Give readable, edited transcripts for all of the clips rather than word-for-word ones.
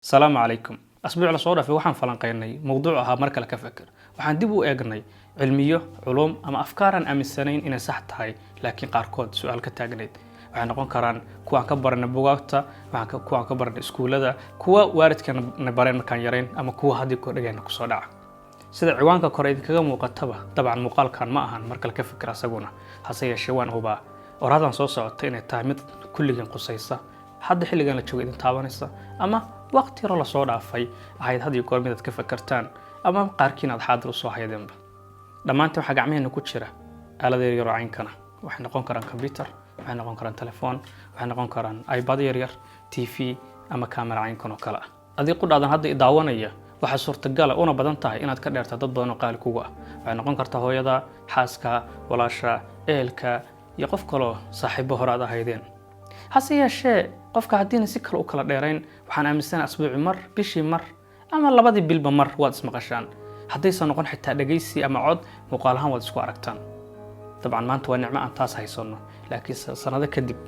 السلام عليكم أسبوع الصورة في وحن فلنقيني موضوعها مركل كفكر وحن دبوا إجني علمية علوم أما أفكارا أم السنين إن صحت هاي لكن قاركود سؤال كتاجنيد وحن نقول كران كوا كبر نبوغتا وحن كوا كبر السكول هذا كوا وارد كان نبرين مكان يرين أما كوا هذي كورجين كصداع سيد عوانك كوريد كجا مقتبة طبعا مقال كان معها مركل كفكر سجونا حصي الشوان هو ورادا صوص عطين التعمد كل جن قصيصة حد حل جن لتشوي إذا تابنسا أما وقت يرى الله صورة في هاي هذه يقول مدة كيف فكرتان أما قاركين هذا حاضر الصوحة يدنب لما أنت حاجة عميه إنه كتشرة على ذي يرى عينكنا وإحنا نقول كران كمبيوتر وإحنا نقول كران تلفون وإحنا نقول كران آيباد يرير تي في أما كاميرا عينكنا وكلا هذه قد هذا هذا إضاوانية waxaa suurtagal ah una badan tahay inaad ka dheerto dad badan oo qaali kugu ah waxay noqon kartaa hooyada xaaska walaasha eelka iyo qof kale oo saaxiibo hore aad ahaydeen hase yeeshee qofka haddii si kale u kala dheerayn waxaan aaminsanahay asbuuci mar bishii mar ama labadii bilba mar waad ismaqashaan haddaysan noqon xitaa dhageysi ama cod muuqaal ahaan waad isku aragtaan dabcan maanta waa nicmo aan taas haysano laakiin sanado kadib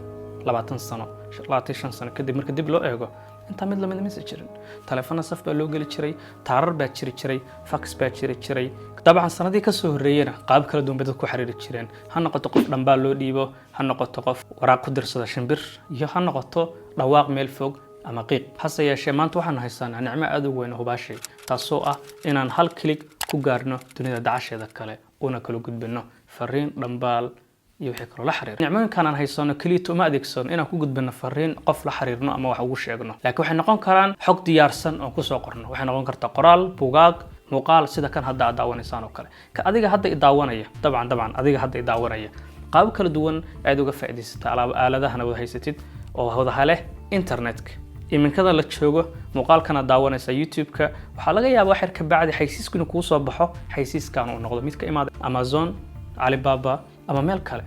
20 sano 25 sano kadib marka dib loo eego inta mid lamid ma jirin telefoon saf baa loo gali jiray taarar baa jiray fax baa jiray dabcan sanadii ka soo horeeyana qaab kala duwan dad ku xiriiri jireen ha noqoto qof dhanbaa loo dhiibo ha noqoto qof waraaq ku dirsada shimbir iyo ha noqoto dhawaaq meel fog ama qiiq hase yeeshee maanta waxaan haysanaa nicmo aad u weyn oo hubaashay taasoo ah inaan hal klik ku gaarno dunida dacasheeda kale una kala gudbino fariin dhanbaal iyo wixii kale la xiriir nicmooyinkan aan haysano kaliya uma adeegsan inaan ku gudbino fariin qof la xiriirno ama wax ugu sheegno laakiin waxay noqon karaan xog diyaarsan oo ku soo qorno waxay noqon kartaa qoraal buugaag muuqaal sida kan hadda aad daawanaysan oo kale ka adiga hadda i daawanaya dabcan adiga hadda i daawanaya qaab kala duwan aad uga faa'iidaysata aaladahan wada haysatid oo wada leh internetka iminkada la joogo muuqaalkana daawanaysa YouTube-ka waxa laga yaabaa xir ka bacdi xaysiisku inuu ku soo baxo xaysiiskan uu noqdo mid ka imaada Amazon Alibaba ama meel kale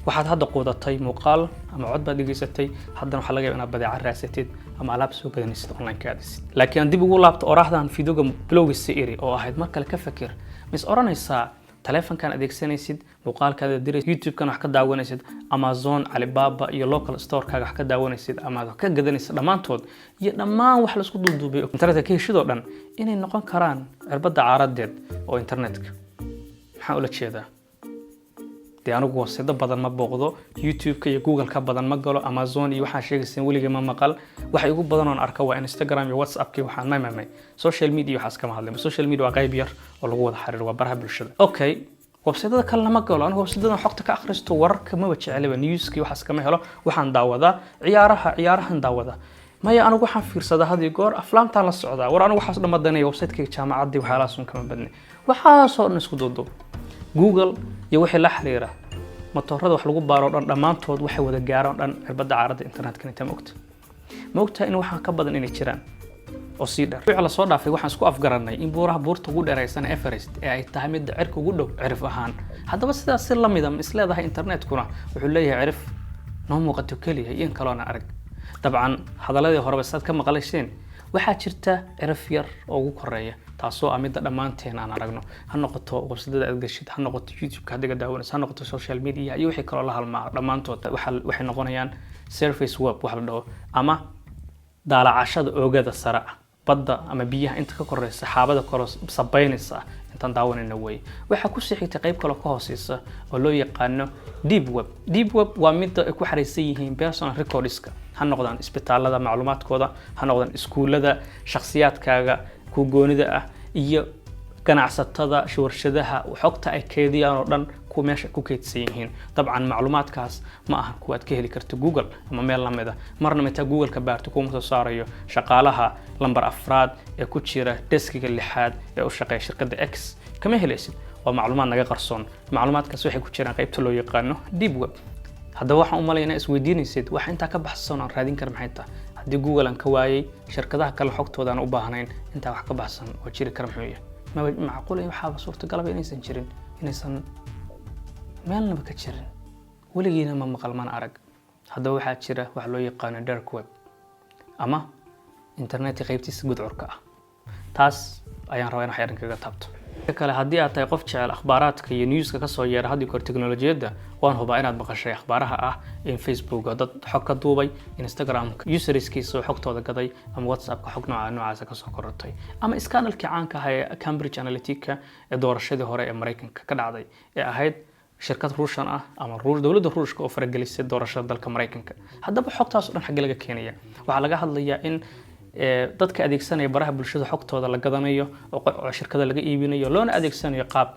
waxaad hadda quudatay muuqaal ama cod baad dhigaysatay haddana waxa laga yaabaa inaad badeeco raasatid ama alaab soo gadanaysid online ka aadisid laakiin dib ugu laabto oraahdan fiidiyoga bloggiisa iri oo ahayd mar kale ka fakir mis oranaysaa telefoonkan adeegsanaysid muuqaalkaada diray YouTube-kan wax ka daawanaysid Amazon Alibaba iyo local store-kaaga wax ka daawanaysid ama ka gadanaysid dhamaantood iyo dhamaan wax la isku duuduubay internetka ka heshidoo dhan inay noqon karaan cirbada caaradeed oo internetka maxaa ula jeedaa anigu wasida badan ma booqdo YouTube-ka iyo Google-ka badan ma galo Amazon iyo waxa sheegaysan waliga ma maqal waxa ugu badan oo arka waa Instagram iyo WhatsApp-ki waxaan maamay social media waxa iska hadlay social media waa qayb yar oo lagu wada xiriir waa baraha bulshada okay website-da kale ma galo anigu website-da xogta ka akhristo wararka ma wajeceliba news-ki waxa iska ma helo waxaan daawadaa ciyaarahan daawada maya anigu waxaan fiirsadaa hadii goor aflaamta la socdaa war anigu waxaas dhamadanay website-ka jaamacadii waxa la soo kama badnay waxa soo isku doodo Google iyo wixii la xiriira matoorada wax lagu baaro dhamaantood waxay wada gaaraan dhan cirbada caarada internetka inta moogta in waxaan ka badan inay jiraan oo si dheer wixii la soo dhaafay waxaan isku afgaranay in buurta ugu dheeraysan Everest ee ay tahay mid cirka ugu dhow cirif ahaan haddaba sidaas si la mid ah isleedahay internetkuna wuxuu leeyahay cirif noo muuqato kaliya in kaloona arag dabcan hadaladii hore baad ka maqlayseen waxaa jirta cirif yar oo ugu koreeya taasoo amida dhamaanteen aan aragno ha noqoto website-da aad gashid ha noqoto YouTube-ka adiga daawanaysa ha noqoto social media iyo wixii kale la halmaa dhamaantood waxay noqonayaan surface web wax la dhaho ama daalacashada oogada sare badda ama biyaha inta ka koreysa saxaabada koro sabaynaysa intaan daawanayna way waxa ku sixitay qayb kale ka hooseysa oo loo yaqaano deep web waa mid ay ku xariisan yihiin personal records-ka ha noqdaan isbitaalada macluumaadkooda ha noqdaan iskuulada shakhsiyaadkaaga ku goonida ah iyo ganacsatada warshadaha xogta ay keediyaan oo dhan ku meesha ku keedsan yihiin dabcan macluumaadkaas ma aha kuwa aad ka heli karto Google ama meel la mid ah marna inta Google ka baarto kuma soo saarayo shaqaalaha lambar afraad ee ku jira deskiga lixaad ee u shaqeeya shirkadda X kama helaysid waa macluumaad naga qarsoon macluumaadkaas waxay ku jiraan qaybta loo yaqaano deep web haddaba waxaan u maleeynaa isweydiinaysid wax inta ka baxsan oo raadin kar maxay tahay haddii Google aan ka waayay shirkadaha kale xogtooda aan u baahnayn inta wax ka baxsan oo jiri kar muxuu yahay ma macquul ah waxa suurtagal ah inaysan jirin inaysan meelna ka jirin waligiina ma maqalman arag haddaba waxaa jira wax loo yaqaan dark web ama internet qaybtiisa gudcurka ah taas ayaan rabaa in wax yar kaga taabto kale haddii aad tahay qof jecel akhbaaraadka iyo newska ka soo yeera haddii kor teknolojiyadda waan hubaa inaad maqashay akhbaaraha ah in Facebook dad xog ka duubay, Instagram userskiisa xogtooda gaday, ama WhatsApp xog noocaas ka soo korortay, ama iskaanalkii caanka ah ee Cambridge Analytica ee doorashadii hore ee Mareykanka ka dhacday ee ahayd shirkad Ruushan ah ama dowladda Ruushka oo faragelisay doorashada dalka Mareykanka. haddaba xogtaas oo dhan xagee laga keenaya? waxaa laga hadlayaa in dadka adeegsanaya baraha bulshada xogtooda la gadanayo oo shirkada laga iibinayo, loona adeegsanayo qaab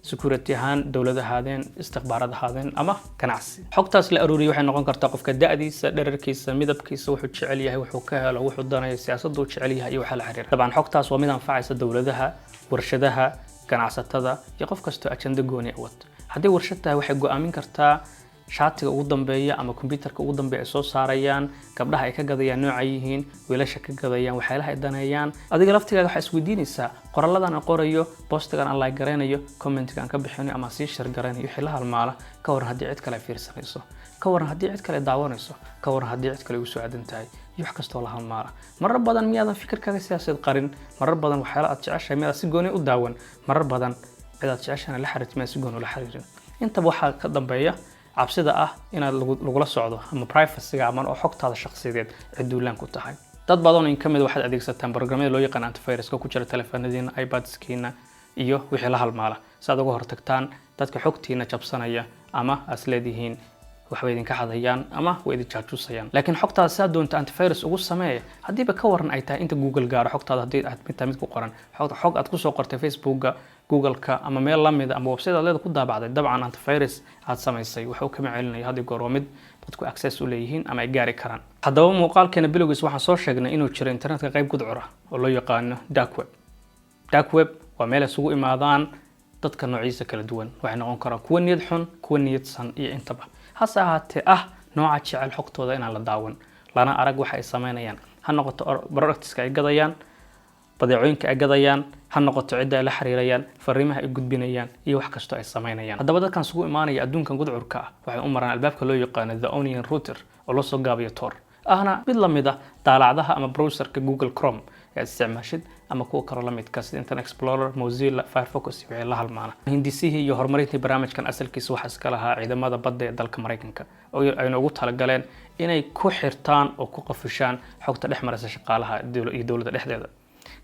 security ahaan, dowladahaadeen, istikhbaaradahaadeen ama ganacsi. xogtaas la aruuriyo waxay noqon kartaa qofka da'diisa, dhererkiisa, midabkiisa, wuxuu jecel yahay, wuxuu ka helo, wuxuu danayo, siyaasaddu jecel yahay iyo waxa la xiriira. dabcan xogtaas waa mid anfacaysa dowladaha, warshadaha, ganacsatada iyo qof kastoo ajenda gooni ah wato. haddii warshad tahay waxay go'aamin kartaa shaatiga ugu dambeeya ama computerka ugu dambeeya ay soo saarayaan, gabdhaha ay ka gadayaan nooca yihiin, wiilasha ka gadayaan, waxyaalaha ay danayaan. adiga laftigaaga waxaa isweydiinaysaa qoralladan aan qorayo, postigan aan like gareynayo, commentiga aan ka bixinayo ama sii share gareynayo, wixii la halmaala ka waran haddii cid kale ay fiirsanayso, ka waran haddii cid kale daawanayso, ka waran haddii cid kale ugu soo aadan tahay iyo wax kastoo la halmaala. marar badan miyaadan fikirkaaga siyaasadeed qarin, marar badan waxyaala aad jeceshahay miyaad si gooni u daawan, marar badan cid aad jeceshahay la xiriirto miyaad si gooni ula xiriirin. intaba waxaa ka dambeeya cabsida ah inaad lagula socdo ama privacy-ga ama xogtaada shakhsiyeed cid duulaan ku tahay. dad badan oo kamid waxaad adeegsataan barnaamijyada loo yaqaan antivirus-ka ku jira telefoonadiina, iPads-kiina iyo wixii la halmaala si aad uga hortagtaan dadka xogtiina jabsanaya ama asleedihiin waxay idinka xadayaan ama way idin jaajuusayaan. laakiin xogtaada si aad doonto antivirus ugu sameeyo hadiiba ka waran ay tahay inta Google gaaro xogtaada hadii aad mid ku qoran xog aad ku soo qortay Facebook-ga, Google-ka ama meel la mid ama website aad leedahay ku daabacday, dabcan antivirus aad samaysay wuxuu ka macalinaya hadii goor mid dadku access u leeyihiin ama ay gaari karaan. haddaba muuqaalkeena bilowgiis waxaan soo sheegnay inuu jiro internetka qayb gudcur ah oo loo yaqaan dark web. dark web waa meel isugu imaadaan dadka noocyadiisa kala duwan, waxay noqon karaan kuwa niyad xun, kuwa niyadsan iyo intaba. hase ahaatee nooca jecel xogtooda inaan la daawan, lana arag waxa ay sameynayaan, ha noqoto products-ka ay gadayaan, badeecooyinka ay gadayaan, ha noqoto cidda ay la xiriirayaan, fariimaha ay gudbinayaan iyo wax kasto ay sameynayaan. haddaba dadkan isugu imaanaya adduunkan gudcurka ah waxay u maraan albaabka loo yaqaan The Onion Router oo loo soo gaabiyo Tor, ahna mid la mid ah daalacadaha ama browserka Google Chrome ee isticmaashid ama kuwa kale la midka sida Internet Explorer, Mozilla, Firefox wixii la halmaana. hindisihii iyo horumarintii barnaamijkan asalkiisa waxa iska lahaa ciidamada badda ee dalka Mareykanka oo ay ugu talagaleen inay ku xirtaan oo ku qofishaan xogta dhex maraysa shaqaalaha iyo dawladda dhexdeeda.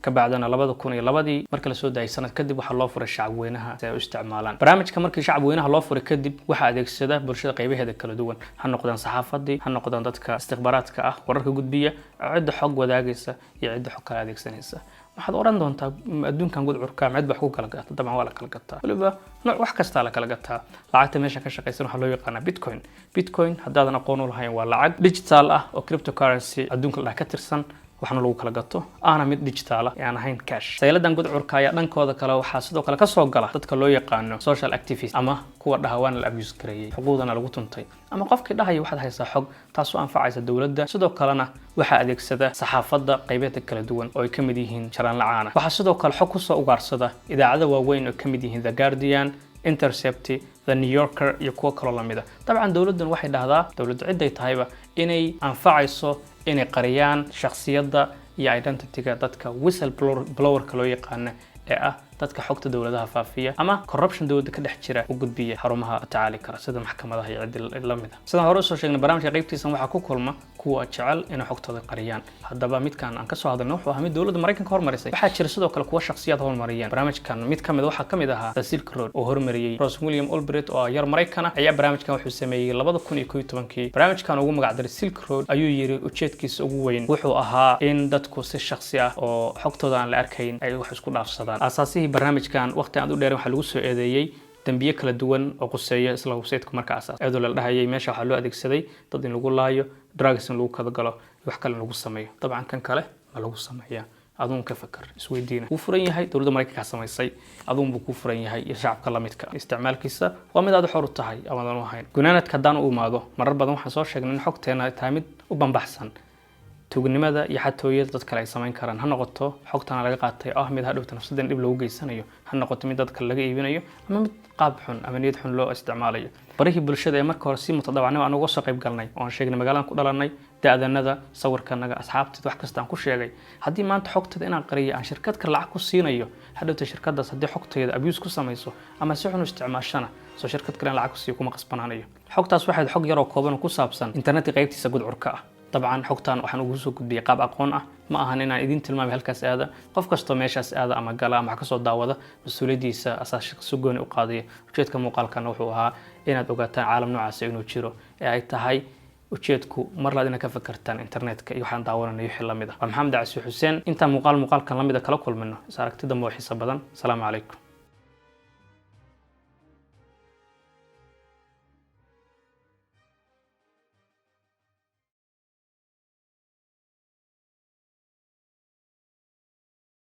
ka bacdana 2002 markii la soo daayay sanad kadib waxa loo furay shacab weynaha si ay u isticmaalaan barnaamijka. markii shacab weynaha loo furay kadib waxa adeegsada bulshada qaybaheeda kala duwan, ha noqdaan saxaafadii, ha noqdaan dadka istikhbaaraadka ah, wararka gudbiya, cidda xog wadaagaysa iyo cidda xog kala adeegsanaysa. waxaad oran doontaa adduunkan gudcurka mid wax ku kala gato, dabcan waa la kala gataa, waliba nooc wax kasta la kala gataa. lacagta meesha ka shaqeysan waxa loo yaqaan Bitcoin haddaadan aqoon u lahayn waa lacag digital ah oo cryptocurrency adduunka la ka tirsan, waxna lagu kala gato aana mid digital ah aan ahayn cash. sayladan gudcurka ayaa dhankooda kale waxa sidoo kale ka soo gala dadka loo yaqaan social activists ama kuwa dhahawaan la abuse gareeyay, xuquuqdana lagu tuntay, ama qofkii dhahay waxaad haysaa xog taas oo anfacaysa dawladda. sidoo kalena waxa adeegsada saxaafadda qaybaha kala duwan oo ay ka mid yihiin jaraan la'aan. waxa sidoo kale xog ku soo ugaarsada idaacada waaweyn oo ka mid yihiin The Guardian, Intercept, The New Yorker iyo kuwa kale la mid ah. dabcan dawladdan waxay dhahdaa dawladda cid ay tahayba inay anfacayso inay qariyaan shakhsiyadda iyo identity-ga dadka whistleblower-ka loo yaqaan ee ah dadka xogta dawladaha faafiya ama corruption dawladda ka dhex jira u gudbiya xarumaha tacaali kara sida maxkamadaha iyo cid la mid ah. sidaan hore soo sheegnay barnaamijka qaybtiisan waxa ku kulma kuwa jecel inay xogtooda qariyaan. haddaba midkan aan ka soo hadalnay wuxuu ahaa mid dawladda Mareykanka hormarisay. waxaa jira sidoo kale kuwa shakhsiyaad hormariyeen barnaamijkan. mid kamid waxa kamid ahaa The Silk Road oo hormariyay Ross William Albright oo yar Mareykan ah ayaa barnaamijkan wuxuu sameeyay 2011. barnaamijkan ugu magac daray Silk Road ayuu yiri ujeedkiisa ugu weyn wuxuu ahaa in dadku si shakhsi ah oo xogtooda aan la arkayn ay wax isku dhaafsadaan. asaasihii barnaamijkan waqti aan u dheerin waxa lagu soo eedeeyay dambiye kala duwan oo quseeya isla website-ka markaas iyadoo la dhahayay meesha waxa loo adeegsaday dad in lagu laayo, drugs in lagu kala galo, wax kale lagu sameeyo. dabcan kan kale ma lagu sameeyaa aduun ka fakar isweydiina. wuu furan yahay dawladda Mareykanka samaysay, aduun buu ku furan yahay iyo shacabka la midka. isticmaalkiisa waa mid aad xor u tahay ama aan ahayn. gunaanadka hadaan u imaado marar badan waxaan soo sheegnay in xogteena tahay mid u banbaxsan tuugnimada iyo xatooyada dad kale ay samayn karaan ha noqoto xogtana laga qaatay mid hadhowta nafsadan dhib loogu geysanayo ha noqoto mid dadka laga iibinayo ama mid qaab xun ama niyad xun loo isticmaalayo barihii bulshada ee marka hore si mutadawacnimo aan uga soo qayb galnay oo aan sheegnay magaalada ku dhalanay da'danada sawirkanaga asxaabteed wax kasta aan ku sheegay haddii maanta xogtada inaan qariyo aan shirkad kale lacag ku siinayo hadhowta shirkadaas haddii xogtayda abuse ku samayso ama si xun u isticmaashana soo shirkad kale lacag ku siiyo kuma qasbanaanayo xogtaas waxay xog yar oo kooban ku saabsan internetka qaybtiisa gudcurka ah طبعا xogtan waxaan ugu soo gudbiyay qaab aqoon ah ma ahan inaan idin tilmaamay halkaas aada qof kasto meeshaas aada ama gala ama ka soo daawada mas'uuliyadiisa asaas si gooni u qaadiyo ujeedka muuqaalkan wuxuu ahaa inaad ogaataan caalam noocaas inuu jiro ee ay tahay ujeedku mar laad inaad ka fakartaan internetka iyo waxaan daawanayo wixii la mid ah maxamed Cabsi Xuseen inta muuqaalkan la mid ah kala kulmino is aragtida moo xiiso badan salaamu calaykum